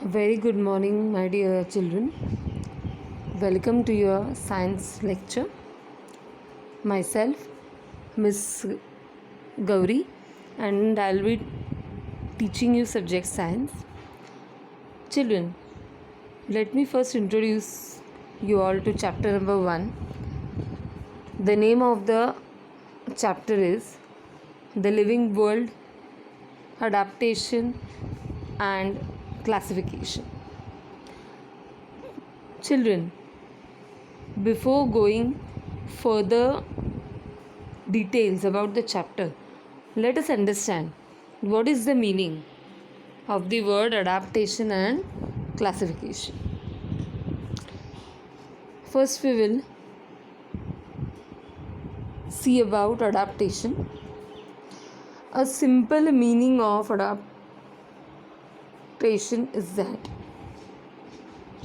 Very good morning, my dear children. Welcome to your science lecture. Myself, Miss Gauri, and I'll be teaching you subject science. Children, let me first introduce you all to chapter number 1. The name of the chapter is The Living World, Adaptation and Classification. Children, before going further details about the chapter, let us understand what is the meaning of the word adaptation and classification. First, we will see about adaptation. A simple meaning of adaptation is that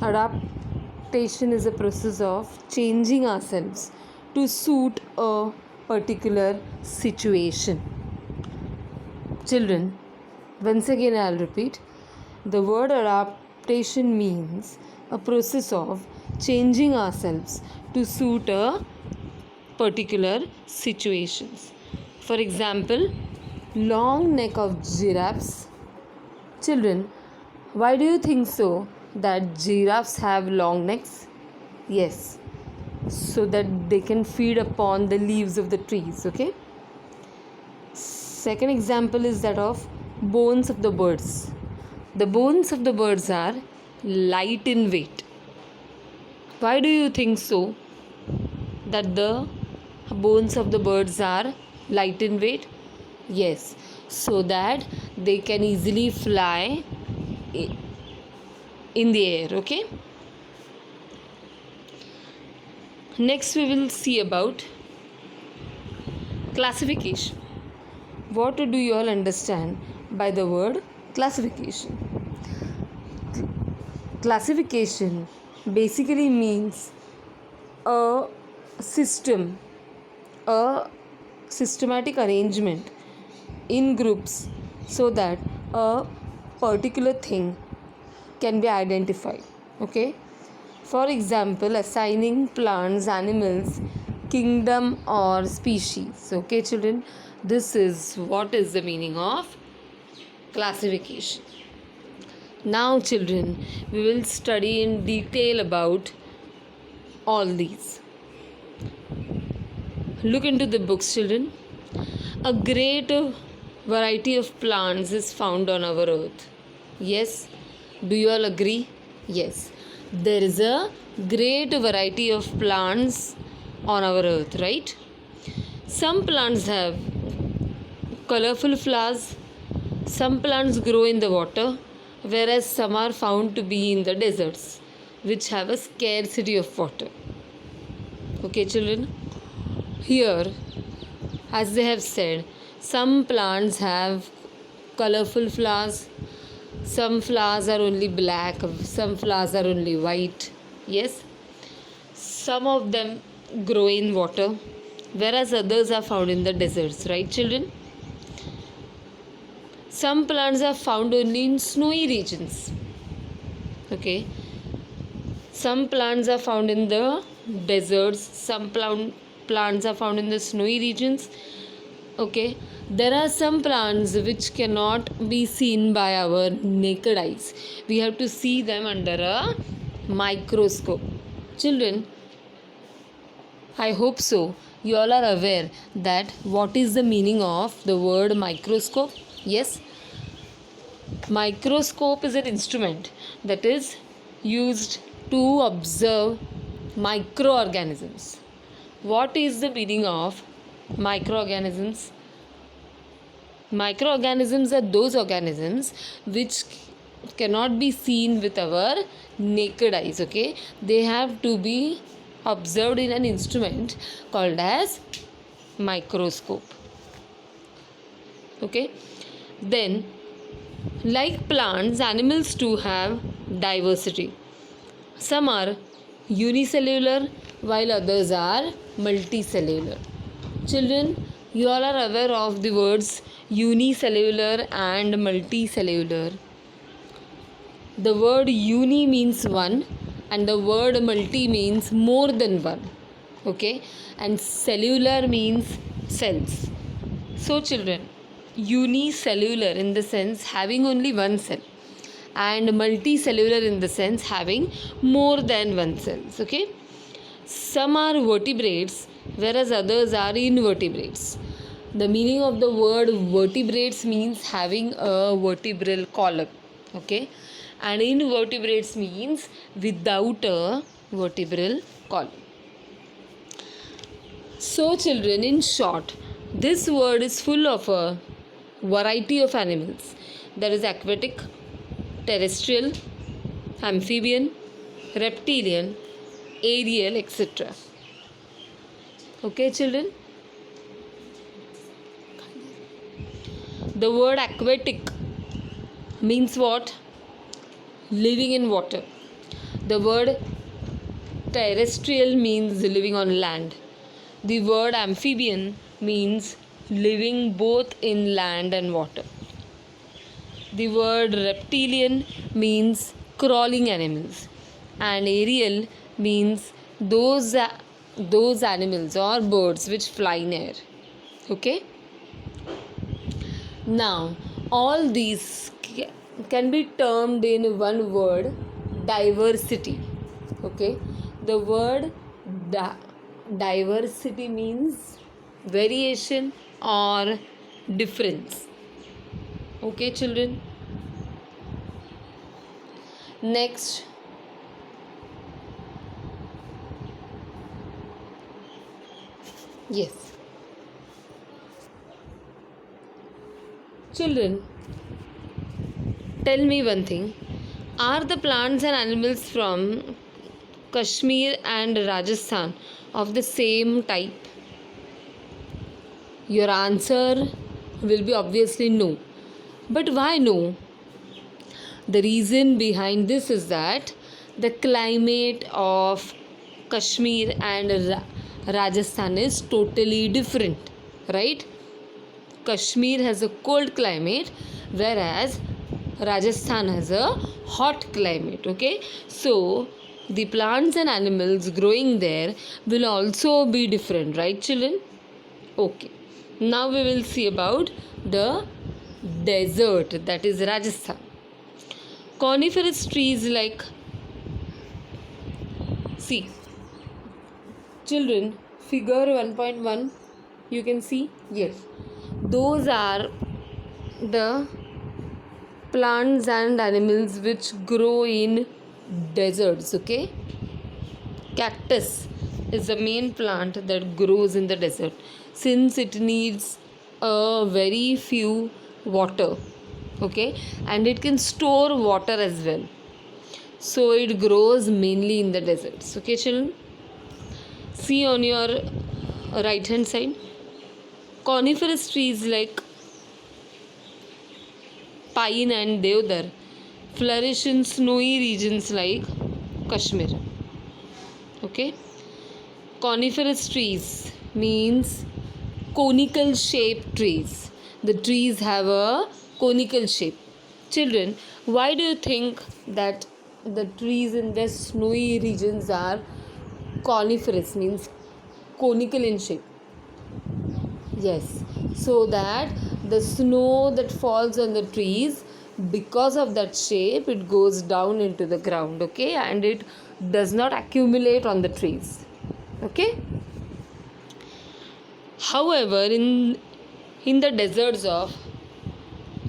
adaptation is a process of changing ourselves to suit a particular situation. Children, once again I'll repeat, the word adaptation means a process of changing ourselves to suit a particular situations. For example, long neck of giraffes. Children, why do you think so that giraffes have long necks? Yes, so that they can feed upon the leaves of the trees. Okay. Second example is that of bones of the birds. The bones of the birds are light in weight. Why do you think so that the bones of the birds are light in weight? Yes, so that they can easily fly in the air. Okay. Next, we will see about classification. What do you all understand by the word classification? Classification basically means a system, a systematic arrangement in groups so that a particular thing can be identified. Okay. For example, assigning plants, animals, kingdom or species. Okay, children, this is what is the meaning of classification. Now, children, we will study in detail about all these. Look into the books, children. A great variety of plants is found on our earth. Yes, do you all agree? Yes, there is a great variety of plants on our earth, right? Some plants have colorful flowers, some plants grow in the water, whereas some are found to be in the deserts, which have a scarcity of water. Okay, children, here, as they have said, some plants have colorful flowers, some flowers are only black, some flowers are only white. Yes, some of them grow in water, whereas others are found in the deserts, right, children? Some plants are found only in snowy regions. Okay, some plants are found in the deserts, some plants are found in the snowy regions. Okay, there are some plants which cannot be seen by our naked eyes. We have to see them under a microscope. Children, I hope so. You all are aware that what is the meaning of the word microscope? Yes, microscope is an instrument that is used to observe microorganisms. What is the meaning of microorganisms? Microorganisms are those organisms which cannot be seen with our naked eyes. Okay, they have to be observed in an instrument called as microscope. Okay, then like plants, animals too have diversity. Some are unicellular while others are multicellular. Children, you all are aware of the words unicellular and multicellular. The word uni means one and the word multi means more than one. Okay, and cellular means cells. So children, unicellular in the sense having only one cell, and multicellular in the sense having more than one cells. Okay, some are vertebrates whereas others are invertebrates. The meaning of the word vertebrates means having a vertebral column. Okay, and invertebrates means without a vertebral column. So children, in short, this word is full of a variety of animals. There is aquatic, terrestrial, amphibian, reptilian, aerial, etc. Okay children? The word aquatic means what? Living in water. The word terrestrial means living on land. The word amphibian means living both in land and water. The word reptilian means crawling animals, and aerial means those animals or birds which fly in air. Okay? Now, all these can be termed in one word, diversity. Okay? The word diversity means variation or difference. Okay children? Next, yes children, tell me one thing, are the plants and animals from Kashmir and Rajasthan of the same type? Your answer will be obviously no. But why no? The reason behind this is that the climate of Kashmir and Rajasthan is totally different, right? Kashmir has a cold climate whereas Rajasthan has a hot climate. Okay, so the plants and animals growing there will also be different, right children? Okay, now we will see about the desert, that is Rajasthan. Coniferous trees like, see children, figure 1.1 you can see, yes, those are the plants and animals which grow in deserts. Okay, cactus is the main plant that grows in the desert since it needs a very few water. Okay, and it can store water as well, so it grows mainly in the deserts. Okay children, see on your right hand side, coniferous trees like pine and deodar flourish in snowy regions like Kashmir. Okay, coniferous trees means conical shaped trees. The trees have a conical shape. Children, why do you think that the trees in the snowy regions are coniferous, means conical in shape? Yes, so that the snow that falls on the trees, because of that shape, it goes down into the ground. Okay, and it does not accumulate on the trees. Okay, however, in the deserts of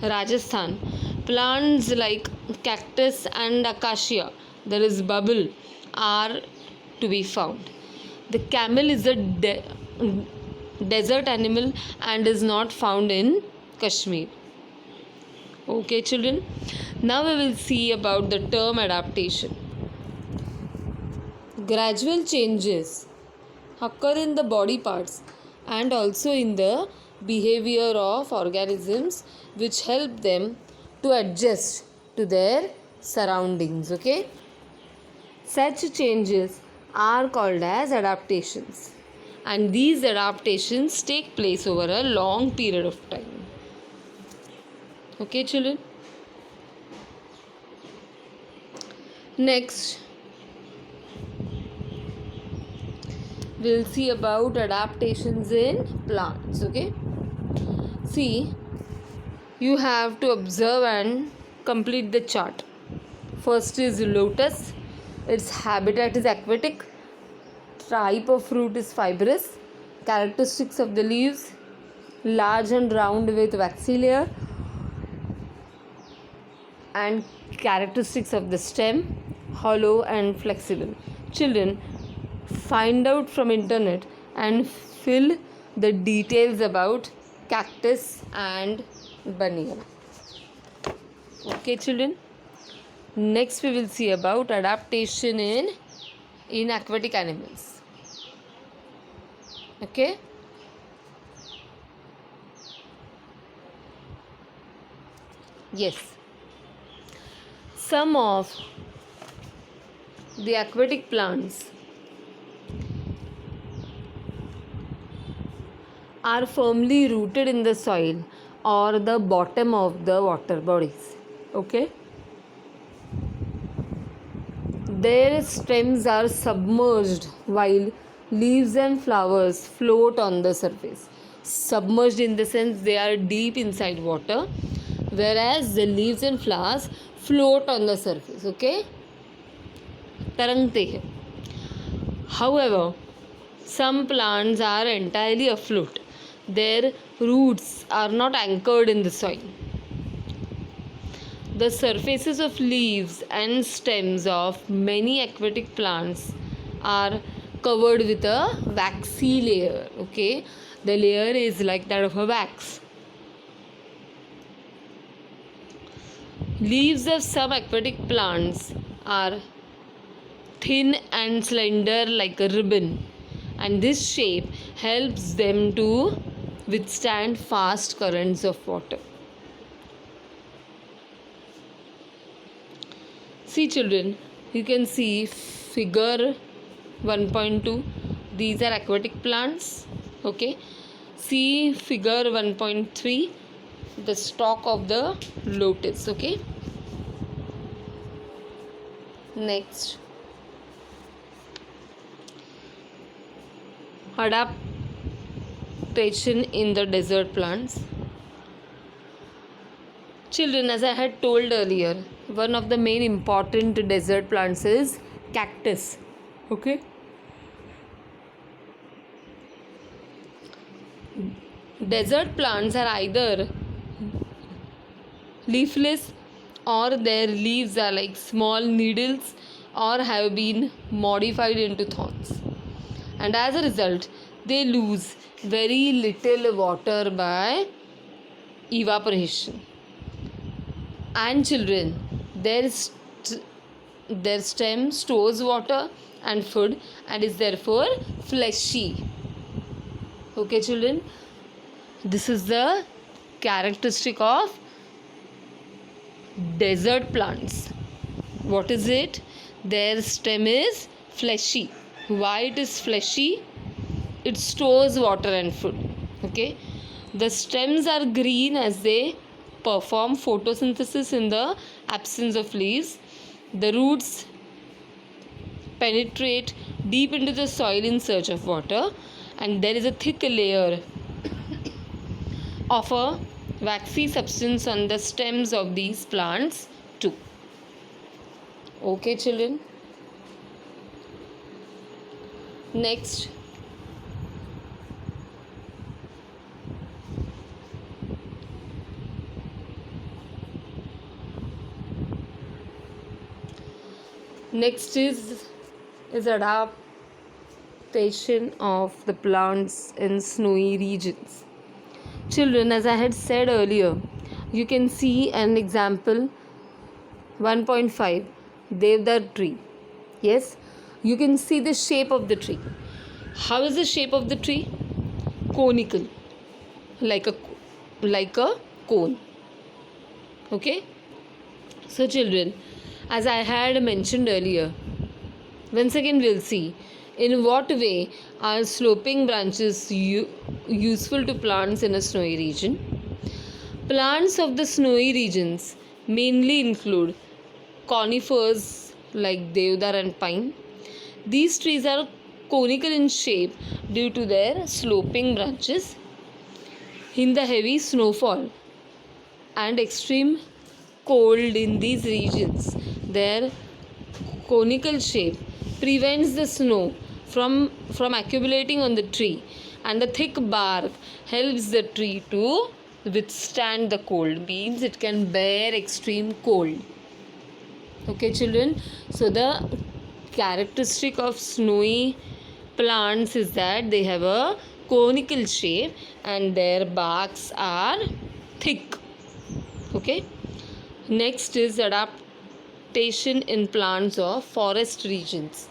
Rajasthan, plants like cactus and acacia, there is bubble, are to be found. The camel is a desert animal and is not found in Kashmir. Okay children, now we will see about the term adaptation. Gradual changes occur in the body parts and also in the behavior of organisms which help them to adjust to their surroundings. Okay, such changes are called as adaptations, and these adaptations take place over a long period of time. Okay children, Next, we'll see about adaptations in plants. Okay, see, you have to observe and complete the chart. First is lotus. Its habitat is aquatic. Type of fruit is fibrous. Characteristics of the leaves: large and round with waxy layer. And characteristics of the stem: hollow and flexible. Children, find out from internet and fill the details about cactus and banyan. Okay, children. Next, we will see about adaptation in aquatic animals. Okay. Yes. Some of the aquatic plants are firmly rooted in the soil or the bottom of the water bodies. Okay. Their stems are submerged while leaves and flowers float on the surface. Submerged in the sense they are deep inside water, whereas the leaves and flowers float on the surface. Okay? तरंगते हैं. However, some plants are entirely afloat. Their roots are not anchored in the soil. The surfaces of leaves and stems of many aquatic plants are covered with a waxy layer. Okay, the layer is like that of a wax. Leaves of some aquatic plants are thin and slender like a ribbon, and this shape helps them to withstand fast currents of water. See, children, you can see figure 1.2. These are aquatic plants. Okay. See figure 1.3, the stalk of the lotus. Okay. Next, adaptation in the desert plants. Children, as I had told earlier, one of the main important desert plants is cactus. Okay. Desert plants are either leafless or their leaves are like small needles or have been modified into thorns. And as a result, they lose very little water by evaporation. And children, their stem stores water and food and is therefore fleshy. Okay, children, this is the characteristic of desert plants. What is it? Their stem is fleshy. Why it is fleshy? It stores water and food. Okay, the stems are green as they perform photosynthesis in the absence of leaves. The roots penetrate deep into the soil in search of water, and there is a thick layer of a waxy substance on the stems of these plants too. Okay, children. Next, is adaptation of the plants in snowy regions. Children, as I had said earlier, you can see an example 1.5 Devdar tree. Yes, you can see the shape of the tree. How is the shape of the tree? Conical, like a cone. Okay. So, children, as I had mentioned earlier, once again we'll see in what way are sloping branches useful to plants in a snowy region. Plants of the snowy regions mainly include conifers like deodar and pine. These trees are conical in shape due to their sloping branches. In the heavy snowfall and extreme cold in these regions, their conical shape prevents the snow from accumulating on the tree, and the thick bark helps the tree to withstand the cold, means it can bear extreme cold. Okay, children, so the characteristic of snowy plants is that they have a conical shape and their barks are thick. Okay, next is adaptation in plants of forest regions.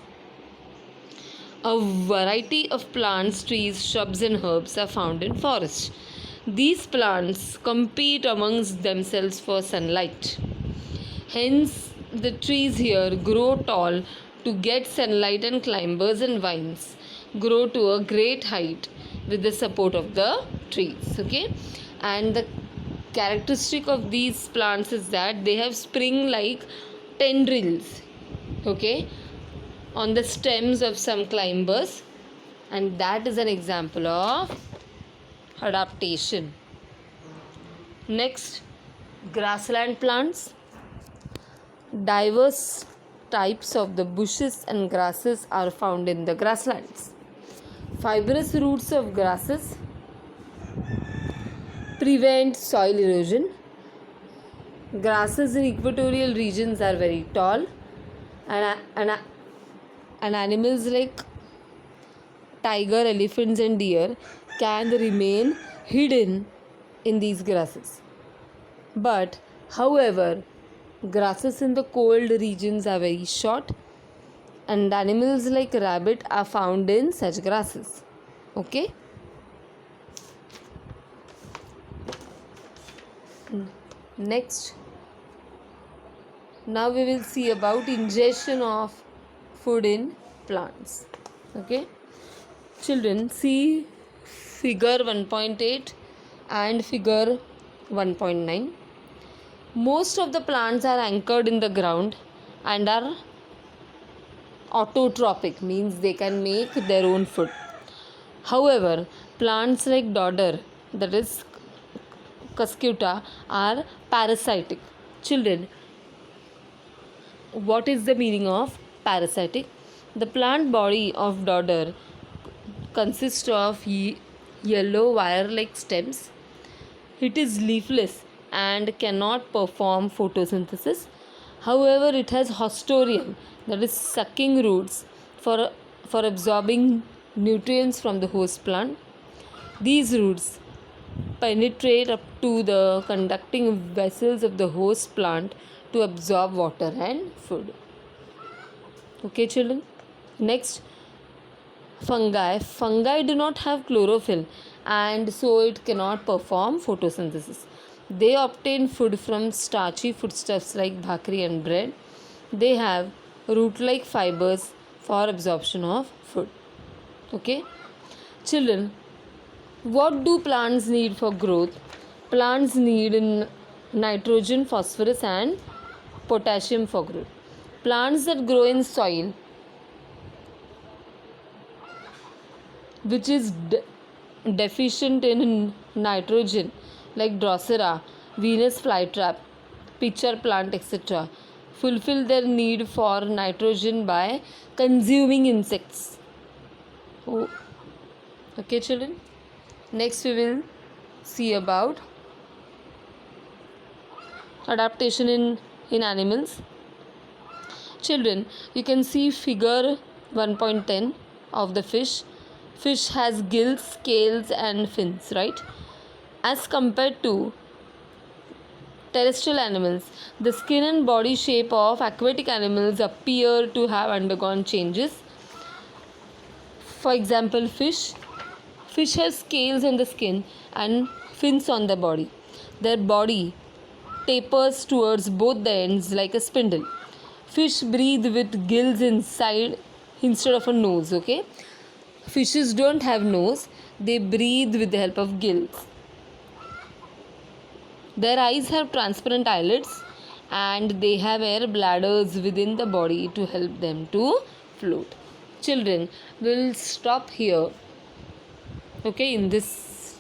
A variety of plants, trees, shrubs, and herbs are found in forests. These plants compete amongst themselves for sunlight. Hence, the trees here grow tall to get sunlight, and climbers and vines grow to a great height with the support of the trees. Okay, and the characteristic of these plants is that they have spring like tendrils. Okay, on the stems of some climbers, and that is an example of adaptation. Next, grassland plants. Diverse types of the bushes and grasses are found in the grasslands. Fibrous roots of grasses prevent soil erosion. Grasses in equatorial regions are very tall, and animals like tiger, elephants, and deer can remain hidden in these grasses. But, however, grasses in the cold regions are very short, and animals like rabbit are found in such grasses. Okay? Next, now we will see about ingestion of food in plants. Okay? Children, see figure 1.8 and figure 1.9. Most of the plants are anchored in the ground and are autotrophic, means they can make their own food. However, plants like dodder, that is cuscuta, are parasitic. Children, what is the meaning of parasitic? The plant body of dodder consists of yellow wire-like stems. It is leafless and cannot perform photosynthesis. However, it has hostorium, that is sucking roots for absorbing nutrients from the host plant. These roots penetrate up to the conducting vessels of the host plant to absorb water and food. Okay, children. Next, fungi. Fungi do not have chlorophyll, and so it cannot perform photosynthesis. They obtain food from starchy foodstuffs like bhakri and bread. They have root-like fibers for absorption of food. Okay, children, what do plants need for growth? Plants need nitrogen, phosphorus, and potassium for growth. Plants that grow in soil which is deficient in nitrogen, like Drosera, Venus flytrap, pitcher plant, etc., fulfill their need for nitrogen by consuming insects. Oh. Okay, children. Next, we will see about adaptation in animals. Children, you can see figure 1.10 of the fish. Fish has gills, scales, and fins, right? As compared to terrestrial animals, the skin and body shape of aquatic animals appear to have undergone changes. For example, fish has scales on the skin and fins on the body. Their body tapers towards both the ends like a spindle. Fish breathe with gills inside instead of a nose. Okay, fishes don't have nose, they breathe with the help of gills. Their eyes have transparent eyelids and they have air bladders within the body to help them to float. Children, we'll stop here, okay, in this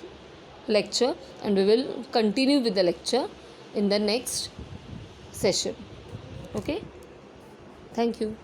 lecture, and we will continue with the lecture in the next session. Okay, thank you.